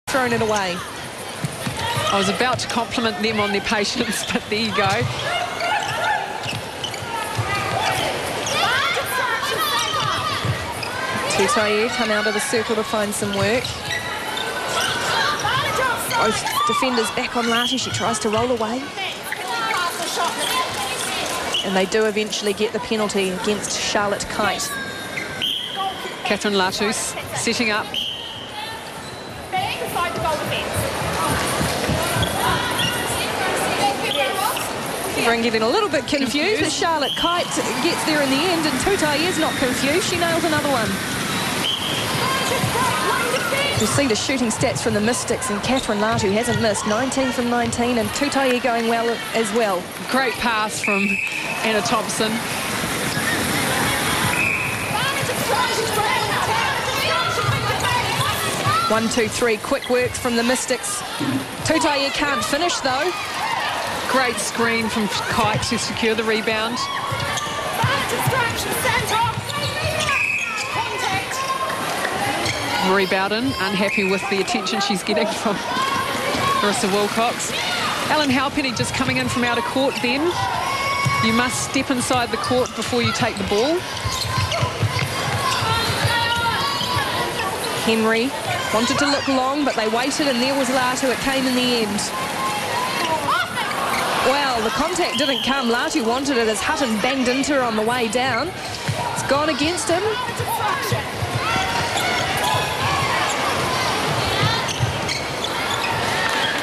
thrown it away. I was about to compliment them on their patience, but there you go. Tutaye come out of the circle to find some work. Both defenders back on Latu. She tries to roll away. And they do eventually get the penalty against Charlotte Kite. Catherine Latu setting up. Everyone getting a little bit confused as Charlotte Kite gets there in the end, and Tutaye's not confused. She nails another one. You'll see the shooting stats from the Mystics, and Catherine Latu hasn't missed. 19 from 19, and Tutaye going well as well. Great pass from Anna Thompson. One, two, three, quick work from the Mystics. Tutaye can't finish though. Great screen from Kite to secure the rebound. Marie Bowden unhappy with the attention she's getting from Larissa Wilcox. Ellen Halpenny just coming in from out of court then. You must step inside the court before you take the ball. Henry wanted to look long, but they waited, and there was Latu. It came in the end. Well, the contact didn't come. Latu wanted it as Hutton banged into her on the way down. It's gone against him.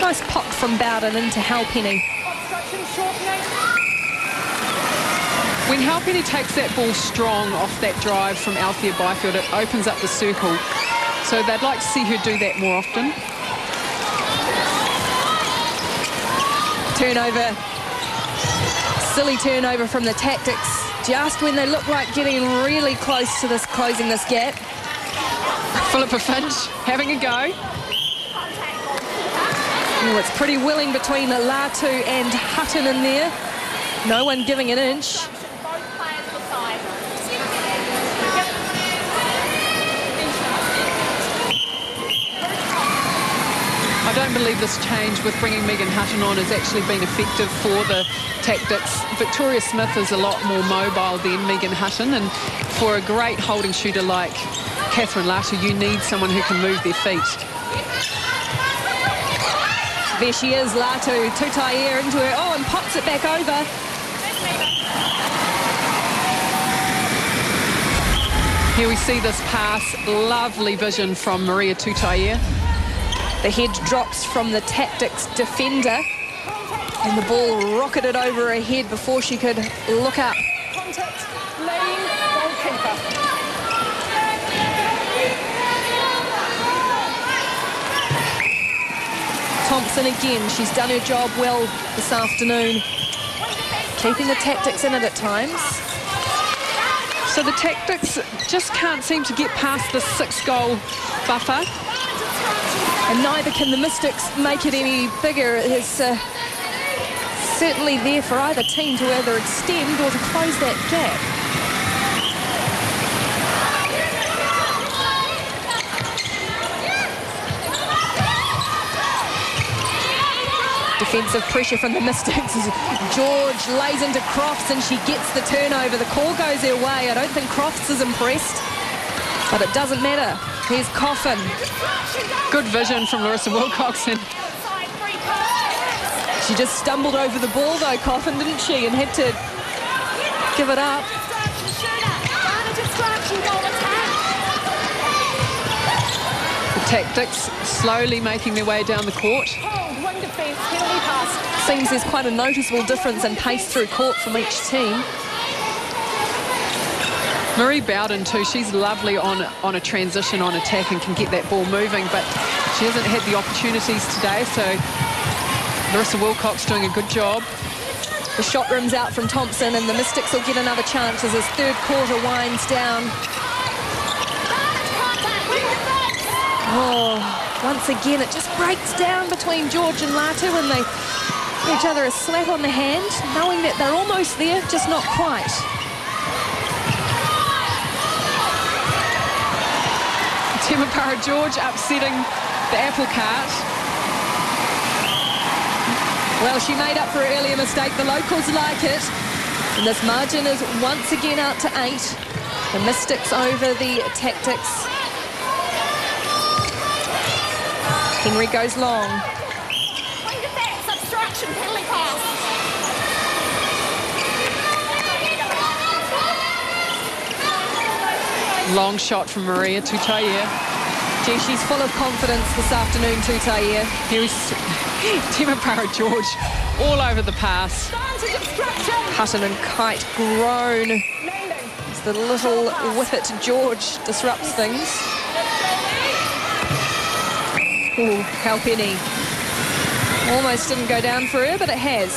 Nice pop from Bowden into Halpenny. When Halpenny takes that ball strong off that drive from Althea Byfield, it opens up the circle. So they'd like to see her do that more often. Turnover. Silly turnover from the Tactix. Just when they look like getting really close to this, closing this gap. Philippa Finch having a go. Oh, it's pretty willing between Latu and Hutton in there. No one giving an inch. I don't believe this change with bringing Megan Hutton on has actually been effective for the Tactix. Victoria Smith is a lot more mobile than Megan Hutton, and for a great holding shooter like Catherine Latu, you need someone who can move their feet. There she is, Latu. Tutaye into her. Oh, and pops it back over. Here we see this pass. Lovely vision from Maria Tutaye. The head drops from the Tactix defender, and the ball rocketed over her head before she could look up. Contact, lane, goalkeeper. Thompson again. She's done her job well this afternoon, keeping the Tactix in it at times. So the Tactix just can't seem to get past the 6-goal buffer. And neither can the Mystics make it any bigger. It is certainly there for either team to either extend or to close that gap. Defensive pressure from the Mystics. George lays into Crofts and she gets the turnover. The call goes her way. I don't think Crofts is impressed, but it doesn't matter. Here's Coffin. Good vision from Larissa Wilcoxon. She just stumbled over the ball though, Coffin, didn't she? And had to give it up. The Tactix slowly making their way down the court. Seems there's quite a noticeable difference in pace through court from each team. Marie Bowden too, she's lovely on a transition, on attack, and can get that ball moving, but she hasn't had the opportunities today, so Larissa Wilcox doing a good job. The shot rims out from Thompson, and the Mystics will get another chance as this third quarter winds down. Oh, once again, it just breaks down between George and Latu, and they give each other a slap on the hand, knowing that they're almost there, just not quite. Temapara George upsetting the apple cart. Well, she made up for her earlier mistake. The locals like it. And this margin is once again out to 8. The Mystics over the Tactix. Henry goes long. Obstruction, penalty pass. Long shot from Maria Tutaia. Gee, she's full of confidence this afternoon, Tutaia. Here is Timapara George all over the pass. Hutton and Kite groan. As the little whippet George disrupts things. Ooh, Halpenny. Almost didn't go down for her, but it has.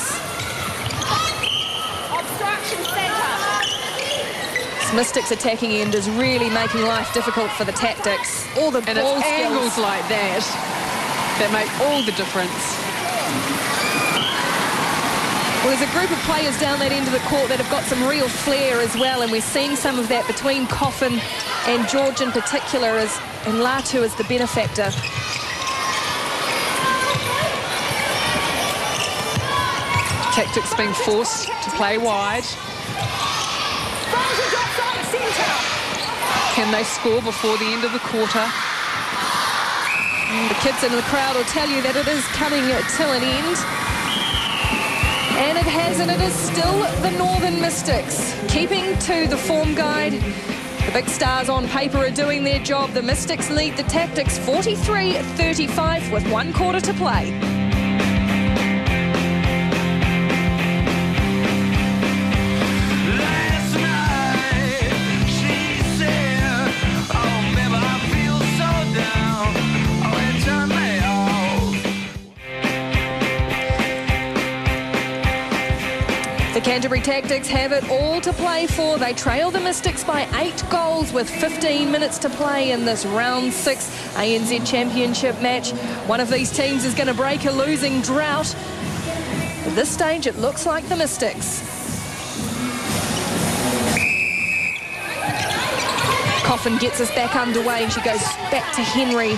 Obstruction centre. Mystics attacking end is really making life difficult for the Tactix. All the And ball it's skills. angles like that that make all the difference. Well, there's a group of players down that end of the court that have got some real flair as well, and we're seeing some of that between Coffin and George in particular, and Latu is the benefactor. Tactix being forced to play wide. Can they score before the end of the quarter? And the kids in the crowd will tell you that it is coming to an end. And it has, and it is still the Northern Mystics keeping to the form guide. The big stars on paper are doing their job. The Mystics lead the Tactix 43-35 with 1 quarter to play. The Canterbury Tactix have it all to play for. They trail the Mystics by 8 goals with 15 minutes to play in this round 6 ANZ Championship match. One of these teams is going to break a losing drought. At this stage, it looks like the Mystics. Coffin gets us back underway and she goes back to Henry.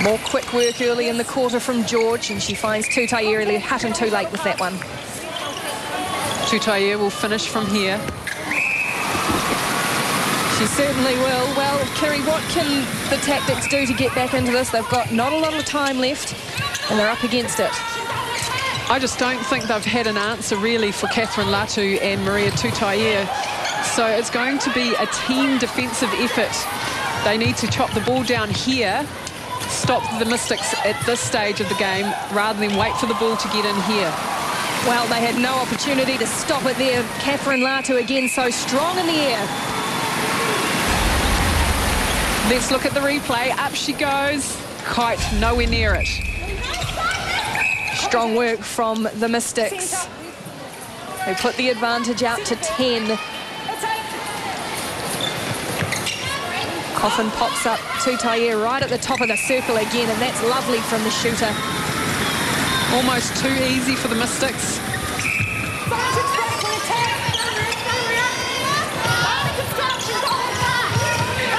More quick work early in the quarter from George, and she finds Tutaia Hutton too late with that one. Tutaia will finish from here. She certainly will. Well, Kerry, what can the Tactix do to get back into this? They've got not a lot of time left, and they're up against it. I just don't think they've had an answer really for Catherine Latu and Maria Tutaia. So it's going to be a team defensive effort. They need to chop the ball down here, stop the Mystics at this stage of the game rather than wait for the ball to get in here. Well, they had no opportunity to stop it there. Catherine Latu again so strong in the air. Let's look at the replay. Up she goes. Kite nowhere near it. Strong work from the Mystics. They put the advantage out to 10. Coffin pops up Tutaia right at the top of the circle again, and that's lovely from the shooter. Almost too easy for the Mystics.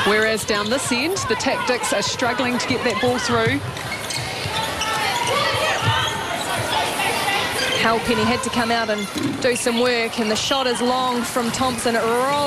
Whereas down this end, the Tactix are struggling to get that ball through. Halpenny had to come out and do some work, and the shot is long from Thompson. It rolls.